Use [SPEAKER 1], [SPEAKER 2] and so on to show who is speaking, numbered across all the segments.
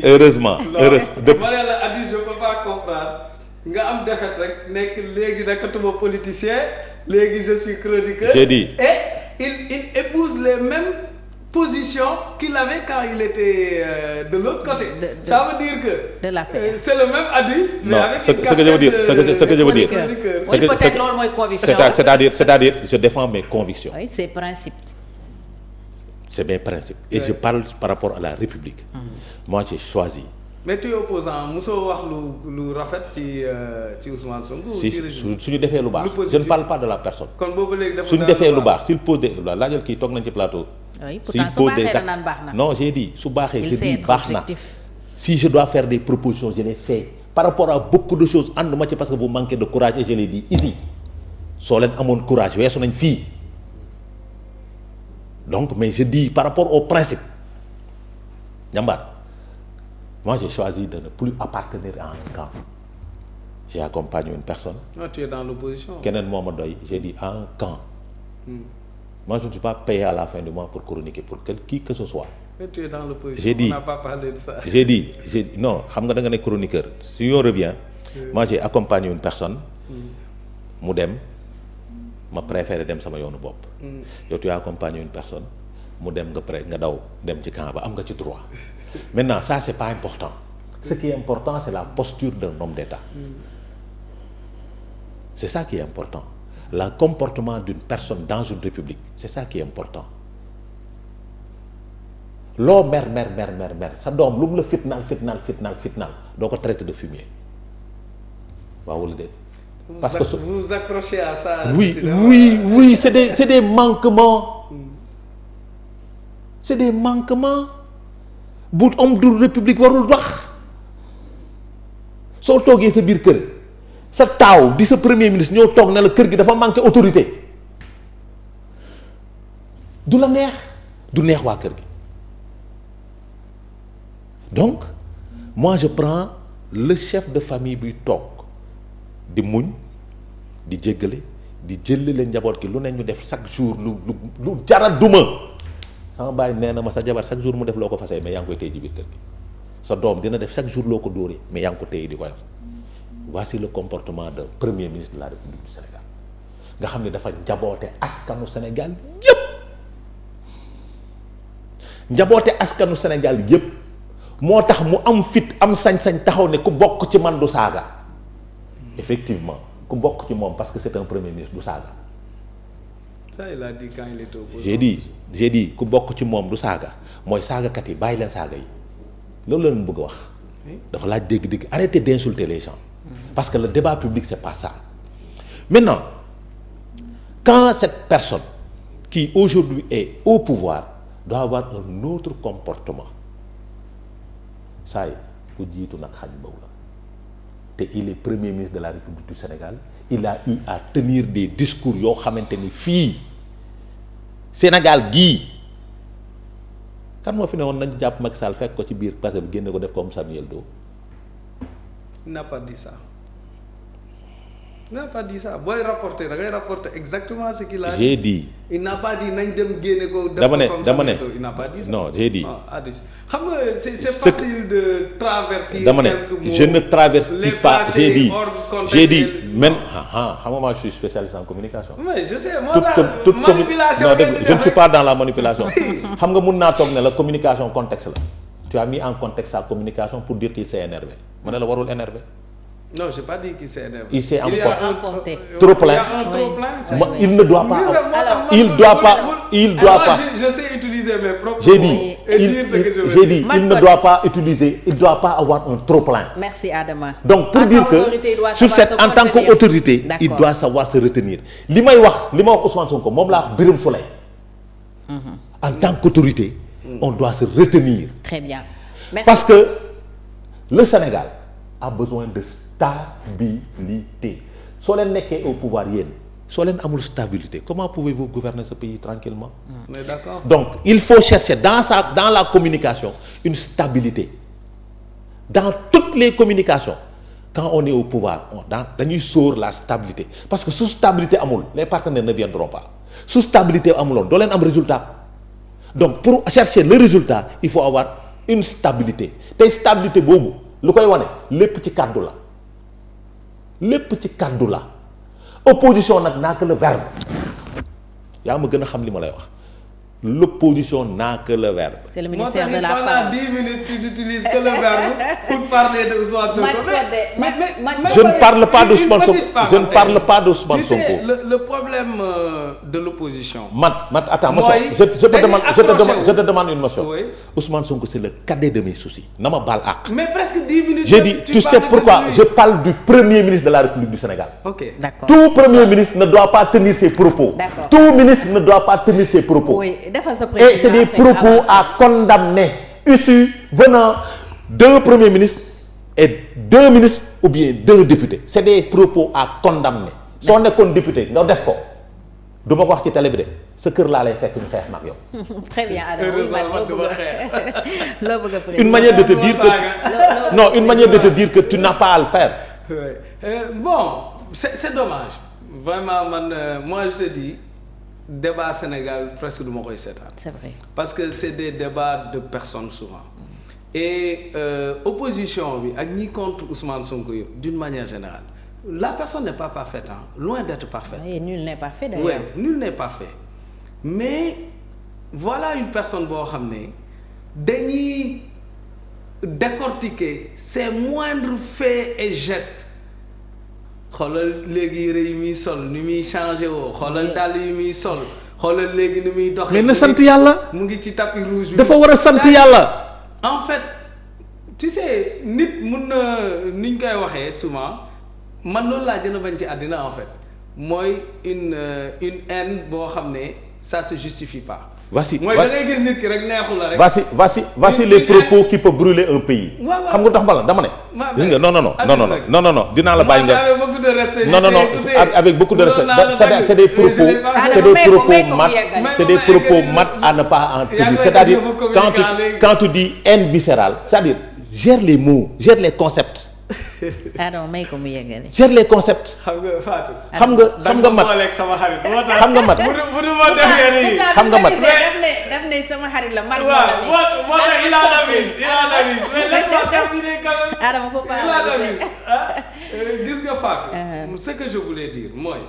[SPEAKER 1] heureusement
[SPEAKER 2] ma ne la Adi je peux pas comprendre nga am defet rek nekk léegi nekkatuma politicien léegi je suis chroniqueur.
[SPEAKER 1] j'ai dit
[SPEAKER 2] et il épouse les mêmes positions qu'il avait quand il était de l'autre côté. Ça veut dire que
[SPEAKER 3] de la paix.
[SPEAKER 2] c'est le même Addis. mais avec
[SPEAKER 1] ce
[SPEAKER 2] une
[SPEAKER 1] que je veux dire ce que je veux dire
[SPEAKER 3] oui, peut-être loolu mooy conviction.
[SPEAKER 1] c'est-à-dire je défends mes convictions.
[SPEAKER 3] Oui, c'est principe.
[SPEAKER 1] C'est mes principes et je parle par rapport à la République. Moi j'ai choisi.
[SPEAKER 2] mais tu es opposant mosoo wax lu rafet ci Ousmane Sonko.
[SPEAKER 1] si suñu defee lu baax. je ne parle pas de la personne.
[SPEAKER 2] kon boobu léegi
[SPEAKER 1] suñu defee lu baax s'il pose des laajal kii toog nañ ci plateau.
[SPEAKER 3] oui pourtant su baaxee la naan baax na.
[SPEAKER 1] non j'ai dit su baaxee je dis baax na. si je dois faire des propositions je les fais par rapport à beaucoup de choses ànduma ci parce que vous manquez de courage et je l'ai dit ici soo leen amoon courage weesu nañ fii donc mais je dis par rapport au principe Ndiambar. Moi, j'ai choisi de ne plus appartenir à un camp. J'ai accompagné une personne.
[SPEAKER 2] Non, tu es dans l'opposition.
[SPEAKER 1] Keneen moo ma doy j'ai dit à un camp. Moi, je ne suis pas payé à la fin du mois pour chroniquer pour qui que ce soit.
[SPEAKER 2] Mais tu es dans l'opposition.
[SPEAKER 1] J'ai dit,
[SPEAKER 2] on n'a pas parlé de ça.
[SPEAKER 1] J'ai dit non xam nga da nga ne chroniqueur si on revient. Moi, j'ai accompagné une personne. mu dem ma préféré dem sama yoonu bopp. yow tu as accompagné une personne mu dem nga daw dem ci camp ba am nga ci droit. Maintenant ça c'est pas important ce qui est important c'est la posture d'un homme d'État c'est ça qui est important le comportement d'une personne dans une république c'est ça qui est important loo mer sa doom lu mu la fitnaal doo ko traiter de fumier waaw wala déet parce que
[SPEAKER 2] vous vous accrochez à ça.
[SPEAKER 1] oui c'est des manquements bu homme de république warul wax soo toogee sa biir kër sa taaw di sa premier ministre ñëw toog ne la kër gi dafa manqué autorité du la neex du neex waa kër gi donc moi je prends le chef de famille buy toog di muñ di jéggale di jëllale njaboot gi lu ne ñu def chaque jour lu jara duma sama baay nee na ma sa jabar chaque jour mu def loo ko fasee mais yaa ngi koy téye ci biir kër gi sa doom dina def chaque jour loo ko dóoree mais yaa ngi ko téye di ko yor voici le comportement d'un premier ministre de la République du Sénégal nga xam ne dafa njaboote askanu Sénégal yépp moo tax mu am fit am sañ-sañ taxaw ne ku bokk ci man du saaga effectivement ku bokk ci moom parce que c'est un premier ministre du saaga.
[SPEAKER 2] Ça il a dit quand il était opposant.
[SPEAKER 1] j'ai dit ku bokk ci moom du saaga mooy saagakat yi bàyyi leen saaga yi loolu la leen bëgg a wax. dafa laaj dégg-dégg arrêtez d'insulter les gens. parce que le débat public c'est pas ça. Maintenant quand cette personne qui aujourd'hui est au pouvoir doit avoir un autre comportement saa yi ku jiitu nag xaj baw la te il est premier ministre de la République du Sénégal il a eu à tenir des discours yoo xamante ni fii Sénégal gii kan moo fi ne woon nañ jàpp Macky Sall fekk ko ci biir parce que génne ko def comme Samuel Doe.
[SPEAKER 2] Il n'a pas dit ça. Il n'a pas dit ça booy rapporter da ngay rapporter exactement ce qu'il a dit.
[SPEAKER 1] J'ai dit.
[SPEAKER 2] Il n'a pas dit nañ dem génne ko.
[SPEAKER 1] dama ne
[SPEAKER 2] il n'a pas dit ça.
[SPEAKER 1] non j'ai dit.
[SPEAKER 2] xam nga c'est facile de travertir.
[SPEAKER 1] dama ne je ne travertis pas j'ai dit même xam nga moi je suis spécialiste en communication.
[SPEAKER 2] oui je sais moo
[SPEAKER 1] toute
[SPEAKER 2] manipulation.
[SPEAKER 1] non dégg je ne suis pas dans la manipulation. xam nga mun naa toog ne la communication contexte la. tu as mis en contexte sa communication pour dire qu'il s'est énervé ma ne la warul énervé.
[SPEAKER 2] Non, j'ai pas dit qu'il s'est énervé.
[SPEAKER 1] Il s'est
[SPEAKER 3] emporté.
[SPEAKER 1] Trop plein. Il ne doit pas. Il doit pas.
[SPEAKER 2] Je sais utiliser mes propres
[SPEAKER 1] J'ai
[SPEAKER 2] mots
[SPEAKER 1] dit.
[SPEAKER 2] et dire ce que je veux dire.
[SPEAKER 1] Il ne doit pas utiliser. Il ne doit pas avoir un trop plein.
[SPEAKER 3] Merci Adama.
[SPEAKER 1] Donc pour dire que sur cette en tant qu'autorité, il doit savoir se retenir. li may wax Ousmane Sonko moom laa wax Birame Souleye. En tant qu'autorité, on doit se retenir.
[SPEAKER 3] Très bien. Merci.
[SPEAKER 1] Parce que le Sénégal a besoin de stabilité. Soo leen nekkee au pouvoir yéen soo leen amul stabilité comment pouvez-vous gouverner ce pays tranquillement?
[SPEAKER 2] Mais d'accord.
[SPEAKER 1] Donc il faut chercher dans la communication une stabilité. Dans toutes les communications quand on est au pouvoir dañuy sóor la stabilité parce que sous stabilité amul les partenaires ne viendront pas. Sous stabilité amuloon doo leen am résultat. Donc pour chercher le résultat il faut avoir une stabilité tey stabilité boobu lu koy wane lépp ci kàddu la opposition nag n'a que le verbe yaa ma gën a xam li ma lay wax l'opposition n'a que le verbe.
[SPEAKER 3] C'est le ministère de la
[SPEAKER 2] parole. Pendant 10 minutes, tu n'utilises que le verbe pour parler de Ousmane Sonko.
[SPEAKER 1] Je ne parle pas d'Ousmane Sonko. Je ne parle pas d'Ousmane Sonko.
[SPEAKER 2] Tu sais, le problème de l'opposition.
[SPEAKER 1] Attends, je te demande une notion. Oui. Ousmane Sonko, c'est le cadet de mes soucis. Non, ma balle à.
[SPEAKER 2] Mais presque 10 minutes.
[SPEAKER 1] J'ai dit, tu sais pourquoi je parle du premier ministre de la République du Sénégal.
[SPEAKER 2] Ok.
[SPEAKER 3] D'accord.
[SPEAKER 1] Tout premier ministre ne doit pas tenir ses propos.
[SPEAKER 3] D'accord.
[SPEAKER 1] Tout ministre ne doit pas tenir ses propos.
[SPEAKER 3] Oui.
[SPEAKER 1] Et c'est des propos à condamner, issus venant d'un premier ministre et deux ministres ou bien deux députés. C'est des propos à condamner. Si on est un député, nga def ko du ma ko wax ci télé bi de sa kër laa lay fekk ñu xeex nag yow.
[SPEAKER 3] Très bien Adama.
[SPEAKER 1] Une manière de te dire que non, une manière de te dire que tu n'as pas à le faire.
[SPEAKER 2] Bon, c'est dommage. Vraiment, moi je te dis. Débat Sénégal presque du ma koy seetaan.
[SPEAKER 3] C'est vrai.
[SPEAKER 2] Parce que c'est des débats de personnes souvent. Et opposition bi ak ñi contre Ousmane Sonko yo d'une manière générale la personne n'est pas parfaite hein, loin d'être parfaite.
[SPEAKER 3] Et nul n'est parfait d'ailleurs.
[SPEAKER 2] Oui, nul n'est parfait. Mais voilà une personne boo xam ne dañuy décortiquer ses moindres faits et gestes. xoolal léegi yére yi muy sol ni muy changé woo xoolal dàll yi muy sol xoolal léegi ni muy doxee.
[SPEAKER 1] mais na sant yàlla.
[SPEAKER 2] mu ngi ci tapis rouge bi.
[SPEAKER 1] dafa war a sant yàlla.
[SPEAKER 2] en fait tu sais nit mun na ni ñu koy waxee souvent man loolu laa gën a bañ ci àddina en fait mooy une haine boo xam ne ça se justifie pas.
[SPEAKER 1] voici
[SPEAKER 2] mooy da ngay gis nit ki rek neexu la rek.
[SPEAKER 1] voici les propos qui peuvent brûler un pays. xam nga tax ma la dama ne. gis nga non dinaa la bàyyi nga. non avec beaucoup de respect c'est des propos mat à ne pas en tenir. C'est-à-dire quand tu dis haine viscérale c'est-à-dire gère les mots gère les concepts.
[SPEAKER 3] Adama may ko mu yeggali.
[SPEAKER 1] gère les concepts.
[SPEAKER 2] xam nga Fatou.
[SPEAKER 1] xam nga mat xam nga mat.
[SPEAKER 3] xam nga mat daf ne sama xarit la mar.
[SPEAKER 2] waaw il a la mise mais laisse-moi terminer quand même.
[SPEAKER 3] Adama faut pas
[SPEAKER 2] gis nga Fatou. ce que je voulais dire mooy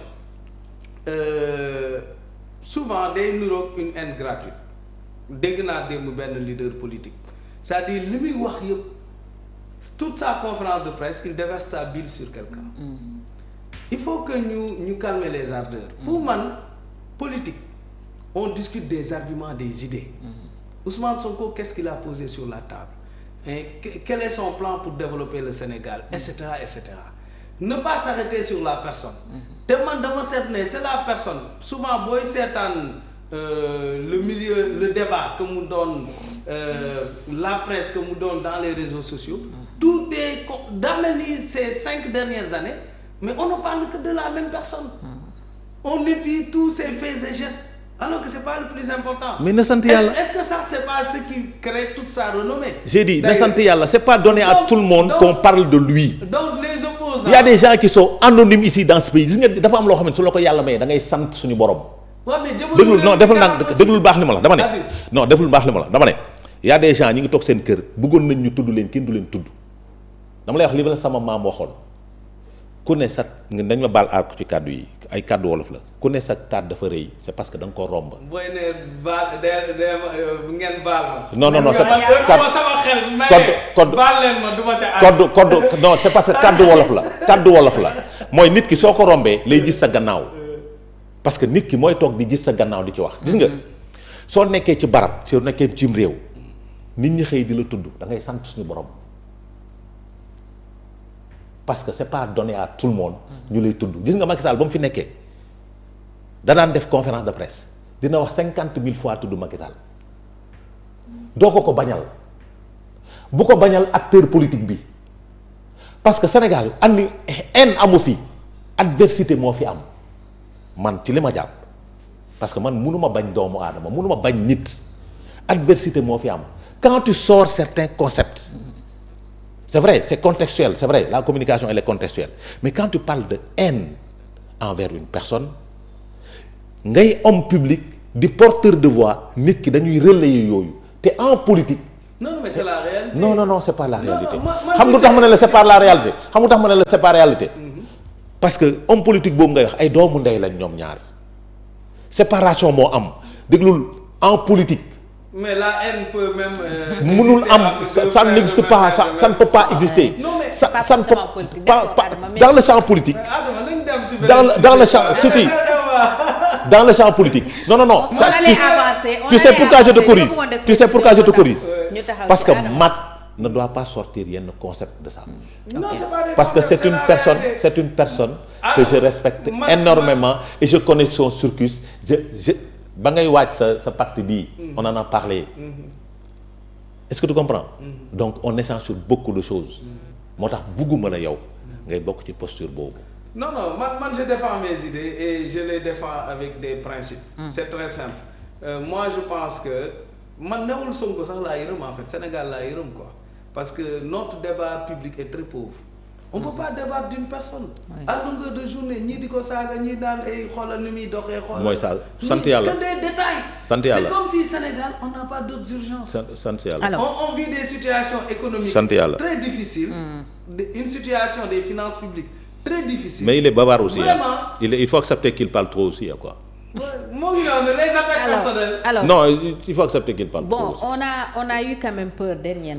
[SPEAKER 2] souvent day niroog une haine gratuite dégg naa démb benn leader politique c'est-à-dire li muy wax yëpp. Toute sa conférence de presse, il déverse sa bile sur quelqu'un. Il faut que nous calmer les ardeurs. Pour moi, politique, on discute des arguments, des idées. Ousmane Sonko, qu'est-ce qu'il a posé sur la table? Et quel est son plan pour développer le Sénégal, etc., etc. Ne pas s'arrêter sur la personne. C'est la personne. Souvent, boy, c'est le milieu, le débat que nous donne la presse, que nous donne dans les réseaux sociaux. Tout est d'amener ces 5 dernières années, mais on ne parle que de la même personne. On épie tous ces faits et gestes, alors que c'est pas le plus important.
[SPEAKER 1] Mais ne sant yàlla.
[SPEAKER 2] Est-ce que ça c'est pas ce qui crée toute sa renommée?
[SPEAKER 1] J'ai dit ne sant yàlla, c'est pas donné à tout le monde qu'on parle de lui.
[SPEAKER 2] Donc les opposants.
[SPEAKER 1] Il y a des gens qui sont anonymes ici dans ce pays. Gis nga dafa am loo xam ne su la ko yàlla may da ngay sant suñu borom. Déglul non deful nag déglul baax li ma la dama ne. Non deful baax li ma la dama ne. Il y a des gens ñi ngi toog seen kër bëggoon nañ ñu tudd leen kenn du leen tudd. dama lay wax li la sama maam waxoon ku ne sa dañ ma baal aar ci kàddu yi ay kàddu wolof la ku ne sa taat dafa rëy c'est parce que da nga ko romb.
[SPEAKER 2] booy ne baal ngeen baal ma.
[SPEAKER 1] non c'est
[SPEAKER 2] sama xel. baal leen ma du ma ca
[SPEAKER 1] aar code non c'est parce que kàddu wolof la mooy nit ki soo ko rombee lay gis sa gannaaw parce que nit ki mooy toog di gis sa gannaaw di ci wax. gis nga soo nekkee ci barab soo nekkee cim réew nit ñi xëy di la tudd da ngay sant suñu borom. parce que c'est pas donné à tout le monde ñu lay tudd gis nga Macky Sall ba mu fi nekkee da daan def conférence de presse dina wax 50 000 fois tudd Macky Sall doo ko bañal bu ko bañal acteur politique bi parce que Sénégal andi haine amu fi adversité moo fi am man ci li ma jàpp parce que man mënuma bañ doomu aadama mënuma bañ nit adversité moo fi am quand tu sors certains concepts. C'est vrai, c'est contextuel, c'est vrai, la communication elle est contextuelle. Mais quand tu parles de haine envers une personne, ngay homme public di porteur de voix nit ki dañuy relayer yooyu te en politique
[SPEAKER 2] non mais c'est la réalité.
[SPEAKER 1] non c'est pas la réalité.
[SPEAKER 2] xam
[SPEAKER 1] nga tax ma ne la c'est pas la réalité xam nga tax ma ne la c'est pas réalité. parce que homme politique boobu ngay wax ay doomu ndey lañ ñoom ñaar séparation moo am déglul en politique.
[SPEAKER 2] mais la haine peut même.
[SPEAKER 1] mënul am ça n'existe pas ça ne peut pas exister.
[SPEAKER 2] non mais
[SPEAKER 1] ça ne peut pas dans le champ politique. dans le champ surtout dans le champ politique. non. tu sais pourquoi je te corrige. tu sais pourquoi je te corrige. parce que Matt ne doit pas sortir yenn concept de sa bouche.
[SPEAKER 2] Non, c'est pas des
[SPEAKER 1] parce que
[SPEAKER 2] concepts,
[SPEAKER 1] c'est une personne que je respecte énormément et je connais son circuit. ba ngay waaj sa parti bii. on en a parlé. est-ce que tu comprends. donc on échange sur beaucoup de choses. moo tax bugguma la yow ngay bokk ci posture boobu.
[SPEAKER 2] non man je défends mes idées et je les défends avec des principes. C'est très simple. Moi je pense que man newul Sonko sax laa yërëm en fait Sénégal laa yërëm quoi parce que notre débat public est très pauvre. On peut pas débattre d'une personne. à longueur de journée ñii di ko saaga ñii daan ay xoolal ni muy doxee. xoolal
[SPEAKER 1] mooy ça sant yàlla
[SPEAKER 2] que des détails.
[SPEAKER 1] sant yàlla
[SPEAKER 2] c'est comme si Sénégal on n'a pas d'autres urgences.
[SPEAKER 1] sant yàlla
[SPEAKER 2] on vit des situations économiques.
[SPEAKER 1] sant yàlla
[SPEAKER 2] très difficiles. Une situation des finances publiques très difficile.
[SPEAKER 1] mais il est bavard aussi.
[SPEAKER 2] Vraiment.
[SPEAKER 1] Il faut accepter qu'il parle trop aussi quoi.
[SPEAKER 2] moo ngi noonu les attaques personnelles.
[SPEAKER 3] alors
[SPEAKER 1] non il faut accepter qu'il parle trop aussi.
[SPEAKER 3] Bon on a eu quand même peur dernièrement.